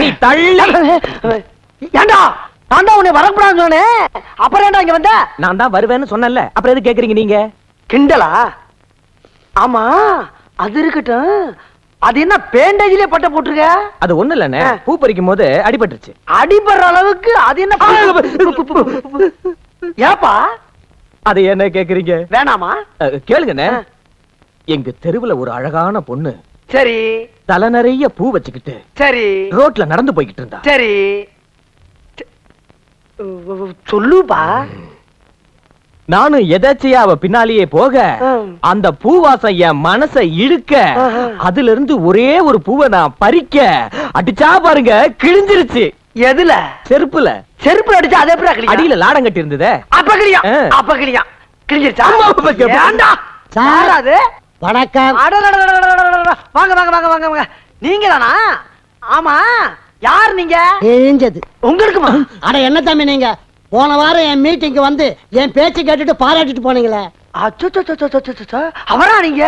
நீ தள்ளி. ஏண்டா நான் தான் உன்னை வரக்கூடாதுன்னு சொன்னேன், அப்புறம் ஏண்டா இங்க வந்த? நான் தான் வருவேன்னு சொன்னேன்ல, அப்புறம் எது கேக்குறீங்க நீங்க? கிண்டலா? ஆமா அது இருக்கட்டும், அது என்ன பேண்டேஜ்லயே பட்ட போட்டுருக்க? அது ஒண்ணு இல்லண்ணே, பூ பறிக்கும் போது அடிபட்டுருச்சு. அடிபடுற அளவுக்கு அது என்ன? ஏப்பா அது என்ன கேக்குறீங்க? வேணாமா? கேளுங்கண்ணே, எங்க தெருவுல ஒரு அழகான பொண்ணு சரி தலை நிறைய பூ வச்சுக்கிட்டு சரி ரோட்ல நடந்து போய்கிட்டு இருந்தா. சரி சொல்லுப்பா. நானும் எதாச்சியா அவ பின்னாலேயே போக அந்த பூவாசம் என் மனசை இழுக்க, அதுல இருந்து ஒரே ஒரு பூவை நான் பறிக்க அடிச்சா பாருங்க, கிழிஞ்சிருச்சு. எதுல? செருப்புல. செருப்புல அடிச்சா அதே எப்படி? அடியில லாடம் கட்டி இருந்ததே, அப்ப கிளியா? அப்ப கிளியா கிழிஞ்சிருச்சா? ஏண்டா சார் அது? வணக்கம். வாங்க வாங்க வாங்க வாங்க வாங்க. நீங்க தானா? ஆமா யார் நீங்க? கிழிஞ்சது உங்களுக்குமா? அட என்ன தம்பி நீங்க போன வாரம் என் மீட்டிங்க்கு வந்து என் பேச்சு கேட்டுட்டு பாராட்டிட்டு போனீங்களே. அச்சோ அவரா நீங்க?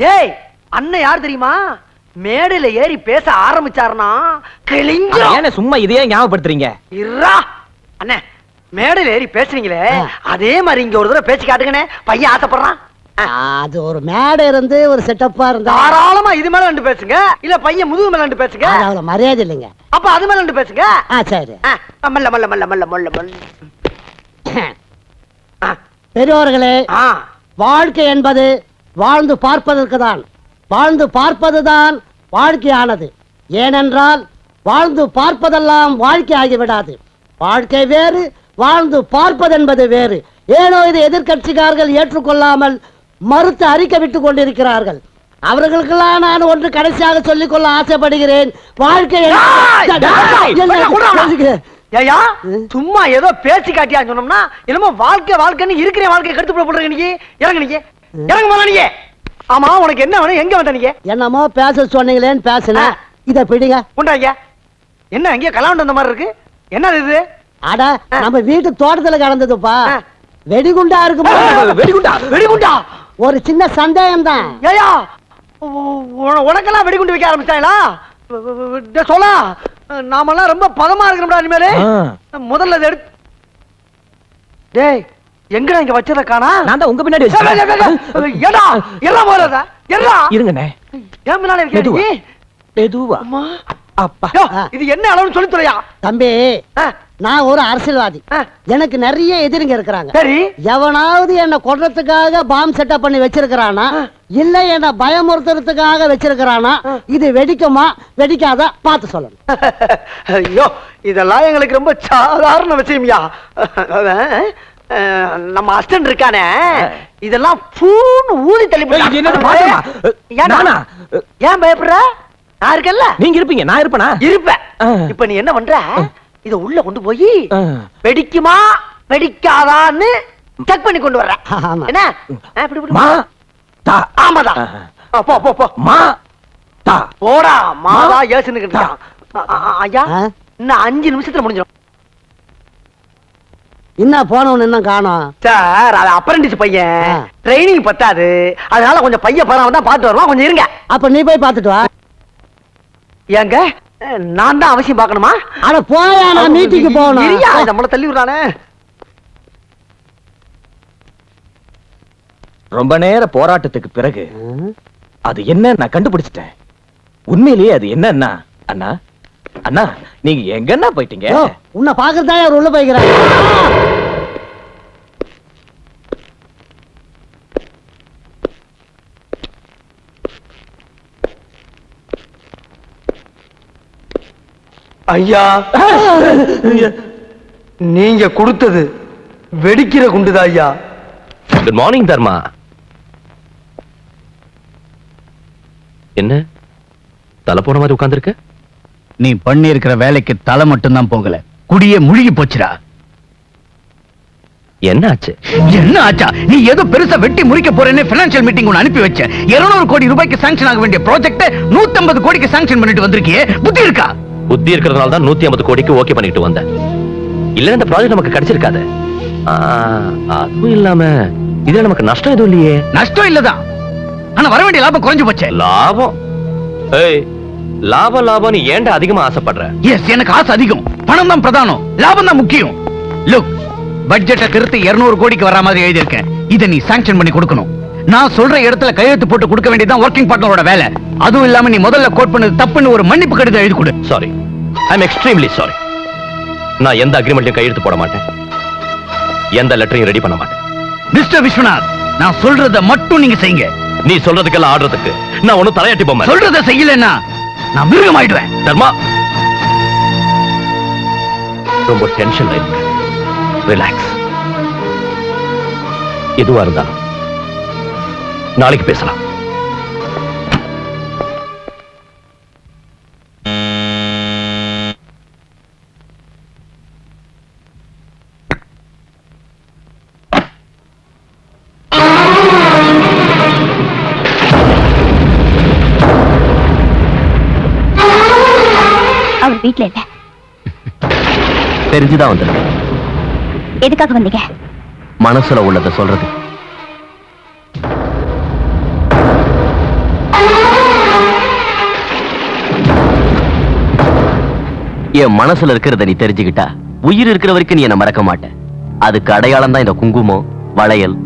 டேய் அண்ணன் யார் தெரியுமா? மேடையில ஏறி பேச ஆரம்பிச்சாருனா கிழிஞ்சு. ஏன் சும்மா இதையே ஞாபகப்படுத்துறீங்க? இருடா அண்ணே, மேடையில ஏறி பேசுறீங்களே அதே மாதிரி இங்க ஒரு தடவை பேச்சு காட்டுங்கண்ணே, பையன் ஆசைப்படுறான். அது ஒரு மேடை இருந்து ஒரு செட்டப்பா இருந்தா தாராளமா இது மேல ரெண்டு பேசுங்க, இல்ல பையன் முதுகு மேல ரெண்டு பேசுங்க. அவ்வளவு மரியாதை இல்லைங்க. அப்ப அது மேல ரெண்டு பேசுங்க. சரி. மல்ல மல்ல மல்ல மல்ல மல்ல மல்ல. பெரியோர்களே, வாழ்க்கை என்பது வாழ்ந்து பார்ப்பதற்கு தான். வாழ்ந்து பார்ப்பதுதான் வாழ்க்கையானது. ஏனென்றால் வாழ்ந்து பார்ப்பதெல்லாம் வாழ்க்கை ஆகிவிடாது. வாழ்க்கை வேறு, வாழ்ந்து பார்ப்பது என்பது வேறு. ஏனோ இதை எதிர்கட்சிக்காரர்கள் ஏற்றுக்கொள்ளாமல் மறுத்து அறிக்கை விட்டுக் கொண்டிருக்கிறார்கள். அவர்களுக்கெல்லாம் நான் ஒன்று கடைசியாக சொல்லிக் கொள்ள ஆசைப்படுகிறேன். வாழ்க்கை ஏயா சும்மா ஏதோ பேச்சு காட்டியா சொன்னோம்னா என்னமோ வாழ்க்கை வாழ்க்கைன்னு இருக்கிற வாழ்க்கையை கெடுத்து போடுறீங்க. நீங்க இறங்க, நீங்க இறங்க போல. நீங்க ஆமா உனக்கு என்ன வேணும்? எங்க வந்த நீங்க? என்னமோ பேச சொன்னீங்களேன்னு பேசுன. இத பிடிங்க. உண்டாங்க. என்ன அங்கே கலாண்டு வந்த மாதிரி இருக்கு? என்ன இது? அட நம்ம வீட்டு தோட்டத்துல கிடந்ததுப்பா. வெடிகுண்டா இருக்குமா? வெடிகுண்டா? வெடிகுண்டா? ஒரு சின்ன சந்தேகம் தான். ஏயா உனக்கெல்லாம் வெடிகுண்டு வைக்க ஆரம்பிச்சாங்களா? சொல்ல நாமெல்லாம் ரொம்ப பதமா இருக்கணும்டா இனிமேலே. முதல்ல இதை எடுத்து. டேய் எங்கடா இங்க வச்சத காணா? நான் தான் உங்க பின்னாடி வச்சேன். ஏடா எல்லாம் போறதா? எறா இருங்கண்ணே. ஏன் பின்னால இருக்கீங்க? மெதுவா. அம்மா அப்பா, இது என்ன அளவுன்னு சொல்லி துறையா? தம்பி, நான் ஒரு அரசியல்வாதி. எனக்கு நிறைய எதிரிங்க இருக்கிறாங்க. சரி, எவனாவது என்ன கொல்றதுக்காக பாம் செட்டப் பண்ணி வச்சிருக்கிறானா, இல்ல என்ன பயமுறுத்துறதுக்காக வச்சிருக்கிறானா, இது வெடிக்குமா வெடிக்காதா பார்த்து சொல்லணும். ஐயோ இதெல்லாம் எங்களுக்கு ரொம்ப சாதாரண விஷயம்யா. நம்ம அஸ்டன்ட் இருக்கானே, இதெல்லாம் பூன்னு ஊதி தள்ளி ஏன் பயப்படுற? நான் இருக்கேன்ல. நீங்க இருப்பீங்க, நான் இருப்பேனா? இருப்பேன். இப்ப நீ என்ன பண்ற? இத உள்ள கொண்டு போய் வெடிக்குமா வெடிக்காதான்னு செக் பண்ணி கொண்டு வர்ற. என்ன மா தா? ஆமாடா. போ போ போ. மா தா போடா. மாதா ஏசுன்னு இருக்கான். ஐயா இன்னும் 5 நிமிஷத்துல முடிஞ்சிடும். என்ன போனவன் என்ன காணோம் சார்? அது அப்ரண்டிஸ் பையன், ட்ரைனிங் பத்தாது, அதனால கொஞ்சம் பையன் பரவாயில்ல தான் பார்த்து வருவான். கொஞ்சம் இருங்க. அப்ப நீ போய் பார்த்துட்டு வா. ஏங்க நான் தான் அவசியம் பார்க்கணுமா? அட போயா, நான் மீட்டிங்க்கு போகணும். நம்மள தள்ளி விடுறானே. ரொம்ப நேர போராட்டத்துக்கு பிறகு அது என்ன நான் கண்டுபிடிச்சிட்டேன். உண்மையிலேயே அது என்னன்னா, அண்ணா அண்ணா நீங்க எங்கன்னா போயிட்டீங்க? உன்னை பாக்குறதா யார் உள்ள போய்க்கிறாங்க? ஐயா நீங்க கொடுத்தது வெடிக்கிற குண்டுதா ஐயா. குட் மார்னிங் தர்மா. என்ன தலை போன மாதிரி உட்கார்ந்திருக்க? நீ பண்ணி இருக்கிற வேலைக்கு தலை மட்டும் தான் போகல, குடியே முழுகி போச்சுடா. என்ன ஆச்சு? என்ன ஆச்சா? நீ ஏதோ பெருசா வெட்டி முறிக்க போறேன்னு ஃபைனான்சியல் மீட்டிங் ஒன்னு அனுப்பி வச்ச. 200 கோடி ரூபாய்க்கு சாங்ஷன் ஆக வேண்டிய ப்ராஜெக்ட் 150 கோடிக்கு சாங்ஷன் பண்ணிட்டு வந்திருக்கியே, புத்தி இருக்கா? புத்தி இருக்கிறதுனால தான் 150 கோடிக்கு ஓகே பண்ணிட்டு வந்தேன். இல்ல இந்த ப்ராஜெக்ட் நமக்கு கிடைச்சிருக்காது. அதுவும் இல்லாம இதுல நமக்கு நஷ்டம் எதுவும் இல்லையே. நஷ்டம் இல்லதான், ஆனா வர வேண்டிய லாபம் குறைஞ்சு போச்சு. லாபம்? ஏய் லாபம் லாபம்னு ஏன்டா அதிகமா ஆசைப்படுற? எஸ், எனக்கு ஆசை அதிகம். பணம் தான் பிரதானம், லாபம் தான் முக்கியம். லுக், பட்ஜெட்டை திருத்தி 200 கோடிக்கு வர மாதிரி எழுதியிருக்கேன். இதை நீ சாங்ஷன் பண்ணி கொடுக்கணும். நான் சொல்ற இடத்துல கையெழுத்து போட்டு கொடுக்க வேண்டியதான் ஒர்க்கிங் பார்ட்னரோட வேலை. அதுவும் இல்லாம நீ முதல்ல கோட் பண்ணது தப்புன்னு ஒரு மன்னிப்பு கடிதம் எழுதி கொடு. Sorry, I am extremely sorry. நான் எந்த அக்ரிமெண்ட்லயும் கையெழுத்து போட மாட்டேன், எந்த லெட்டரையும் ரெடி பண்ண மாட்டேன். மிஸ்டர் விஸ்வநாத், நான் சொல்றத மட்டும் நீங்க செய்யுங்க. நீ சொல்றதுக்கெல்லாம் ஆடுறதுக்கு நான் ஒண்ணும் தலையாட்டி போமா. சொல்றத செய்யலன்னா நான் மிருகம் ஆயிடுவேன். தர்மா, ரொம்ப டென்ஷன்ல இருக்கு. ரிலாக்ஸ். எதுவா இருந்தாலும் நாளைக்கு பேசலாம். அவர் வீட்ல இல்ல. தெரிஞ்சுதான் வந்திருக்கேன். எதுக்காக வந்தீங்க? மனசுல உள்ளதை சொல்றது. என் மனசுல இருக்கிறத நீ தெரிஞ்சுக்கிட்டா உயிர் இருக்கிற வரைக்கும் நீ என்ன மறக்க மாட்டேன். அதுக்கு அடையாளம் தான் இந்த குங்குமம், வளையல்,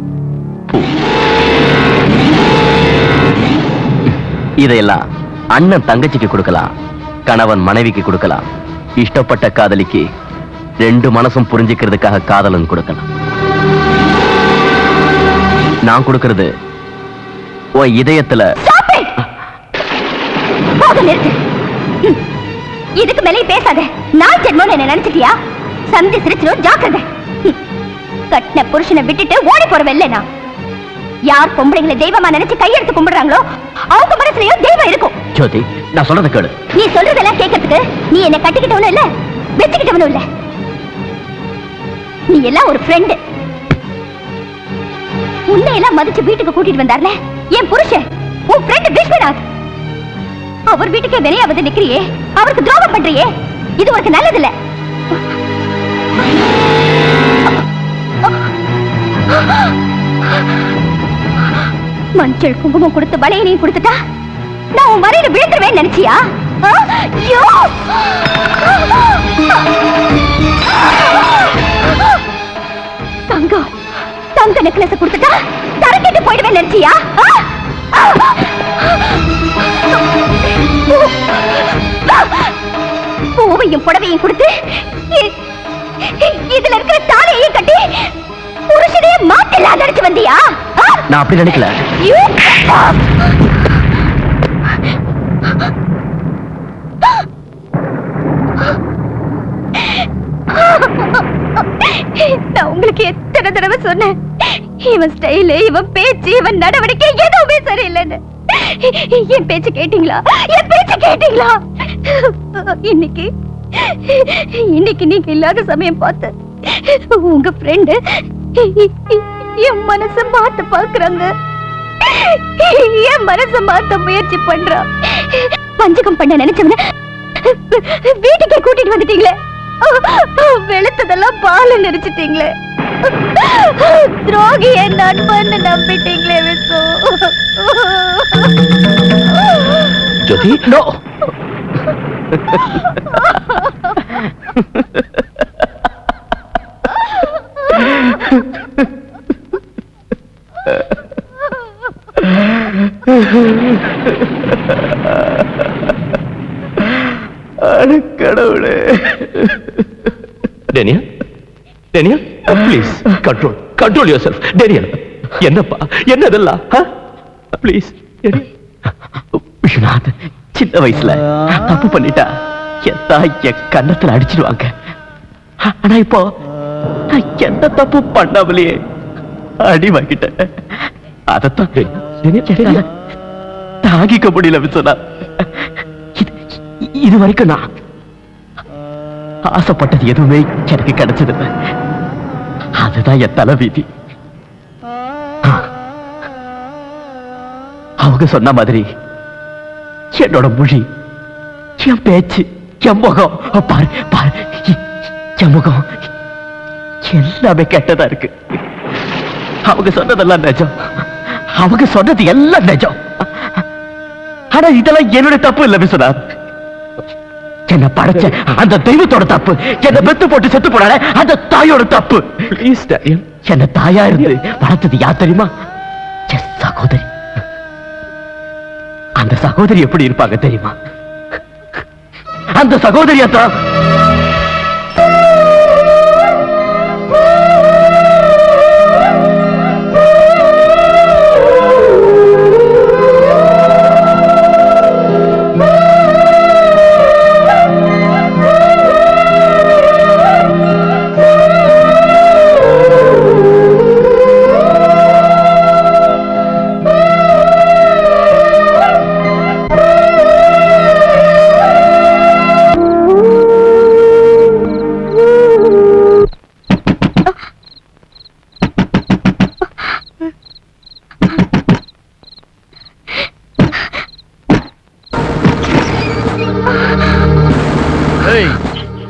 பூ. இதையெல்லாம் அண்ணன் தங்கச்சிக்கு கொடுக்கலாம், கணவன் மனைவிக்கு கொடுக்கலாம், இஷ்டப்பட்ட காதலிக்கு 2 மனசும் புரிஞ்சுக்கிறதுக்காக காதலன் கொடுக்கலாம். நான் கொடுக்கிறது உன் இதயத்துல. இதுக்கு மேலே பேசாத. நான் ஜென்மம் என்ன நினைச்சிட்டியா? சந்தி சிரிச்சிரும், ஜாக்கிரதை. கட்டின புருஷனை விட்டுட்டு ஓடி போறவல்ல நான். யார் பொம்பளைங்களை தெய்வமா நினைச்சு கையெடுத்து கும்பிடுறாங்களோ அவங்க மனசுலயும் தெய்வம் இருக்கும். ஜோதி, நான் சொல்றத கேளு. நீ சொல்றதெல்லாம் கேட்கறதுக்கு நீ என்ன கட்டிக்கிட்டவனும் இல்ல, வெச்சுக்கிட்டவனும் இல்ல. நீ எல்லாம் ஒரு ஃப்ரெண்டு. உன்னை எல்லாம் மதிச்சு வீட்டுக்கு கூட்டிட்டு வந்தார்ல என் புருஷன், உன் ஃப்ரெண்ட் விஸ்வநாத். அவர் வீட்டுக்கே வினையாவது நிக்கிறியே, அவருக்கு துரோகம் பண்றியே. இது உனக்கு நல்லதில்ல. மஞ்சள் குங்குமம் கொடுத்து வளையனையும் கொடுத்துட்டா நான் உன் வரையில விழுந்துருவேன் நினைச்சியா? தங்கம், தங்க நெக்லஸ் கொடுத்துட்டா தரக்கிட்டு போயிடுவேன் நினைச்சியா? பூவையும் புடவையும் கொடுத்து இதுல இருக்கிற தாலியையும் கட்டி புருஷனையே மாட்டலாம் நினைச்சு வந்தியா? நான் அப்படி நினைக்கல. நான் உங்களுக்கு எத்தனை தடவை சொன்னேன், இவன் ஸ்டைலு, இவன் பேச்சு, இவன் நடவடிக்கை எதுவுமே சரியில்லைன்னு. என் பேச்சு கேட்டீங்களா? என் பேச்சு கேட்டீங்களா? இன்னைக்கு நீங்க இல்லாத சமயம் பார்த்து உங்க ஃப்ரெண்டு என் மனச மாத்த பாக்குறாங்க. என் மனச மாத்த முயற்சி பண்றா. பஞ்சகம் பண்ண நினைச்சவன வீட்டுக்கே கூட்டிட்டு வந்துட்டீங்களே. வெளுத்ததெல்லாம் பால நெரிச்சிட்டீங்களே. துரோகிய நண்பன்னு நம்பிட்டீங்களே விசு. ஜோதி, நோ. கடவுளே. Daniel, Daniel, please control yourself. Daniel, என்னப்பா என்னதெல்லாம்? ப்ளீஸ். விஸ்வநாத், சின்ன வயசுல தப்பு பண்ணிட்டா என் கன்னத்துல அடிச்சிடுவாங்க. ஆனா இப்போ நான் எந்த தப்பு பண்ணாமலேயே அடி வாங்கிட்டேன். அதத்தான் தாங்கிக்க முடியல விஸ்வநாத். இது வரைக்கும் நான் ஆசைப்பட்டது எதுவுமே எனக்கு கிடைச்சதில்லை. அதுதான் என் தலைவிதி. அவங்க சொன்ன மாதிரி என்னோட மொழி, என் பேச்சு, என் முகம், பாரு பாரு, என் முகம் எல்லாமே கெட்டதா இருக்கு. அவங்க சொன்னதெல்லாம் நிஜம், அவங்க சொன்னது எல்லாம் நிஜம். ஆனா இதெல்லாம் என்னுடைய தப்பு இல்ல விஸ்வநாத், என்ன படைச்ச அந்த தெய்வத்தோட தப்பு, என்ன பெத்து போட்டு செத்து போனால அந்த தாயோட தப்பு. ப்ளீஸ் டாடி, என்ன தாயா இருந்து வளர்த்தது யார் தெரியுமா? என் சகோதரி. அந்த சகோதரி எப்படி இருப்பாங்க தெரியுமா? அந்த சகோதரியத்தான்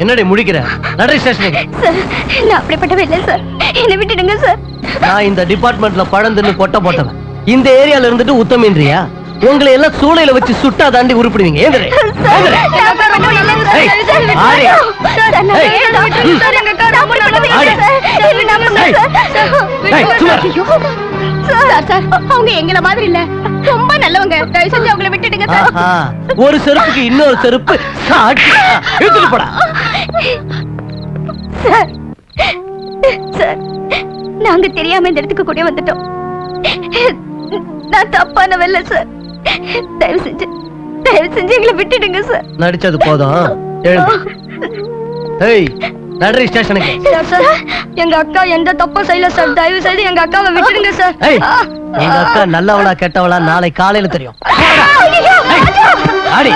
என்னடி முடிக்கிற? நடை ஸ்டேஷனுக்கு. சார், நான் அப்படிப்பட்டவே இல்லை சார், என்னை விட்டுடுங்க சார். நான் இந்த டிபார்ட்மெண்ட்ல பழந்துன்னு கொட்ட போட்டவன். இந்த ஏரியால இருந்துட்டு உத்தமேன்றியா? உங்களை எல்லாம் சூளையில வச்சு சுட்டா தாண்டி உருப்பிடுவீங்க. ஏந்திரே. அவங்க எங்கள மாதிரி இல்ல, ரொம்ப நல்லவங்க. தயவு செஞ்சு அவங்கள விட்டுடுங்க சார். ஒரு செருப்புக்கு இன்னொரு செருப்பு எடுத்துட்டு போடா. சார், சார், நாங்க தெரியாம இந்த இடத்துக்கு கூட வந்துட்டோம். நான் தப்பானவல்ல சார். தயவு செஞ்சு எங்களை விட்டுடுங்க சார். நடிச்சது போதும். ஏய், நடை ஸ்டேஷனுக்கு. சார், எங்க அக்கா எந்த தப்பும் செய்யல சார். தயவு செய்து எங்க அக்காவை விட்டுடுங்க சார். எங்க அக்கா நல்லவளா கெட்டவளா நாளை காலையில தெரியும். ஆடி.